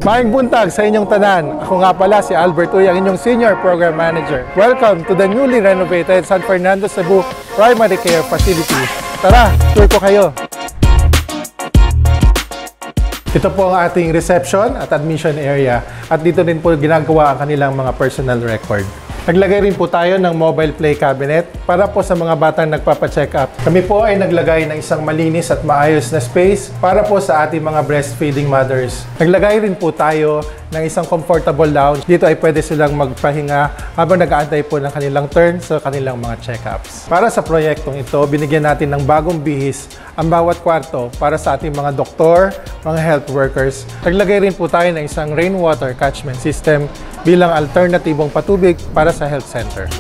Maayong buntag sa inyong tanan. Ako nga pala si Albert Uy, ang inyong Senior Program Manager. Welcome to the newly renovated San Fernando, Cebu Primary Care Facility. Tara, tour ko kayo. Ito po ang ating reception at admission area at dito din po ginagawa ang kanilang mga personal record. Naglagay rin po tayo ng mobile play cabinet para po sa mga batang nagpapa-check up. Kami po ay naglagay ng isang malinis at maayos na space para po sa ating mga breastfeeding mothers. Naglagay rin po tayo ng isang comfortable lounge. Dito ay pwede silang magpahinga habang nag-aantay po ng kanilang turn sa kanilang mga check-ups. Para sa proyektong ito, binigyan natin ng bagong bihis ang bawat kwarto para sa ating mga doktor, mga health workers. Naglagay rin po tayo ng isang rainwater catchment system bilang alternatibong patubig para sa health center.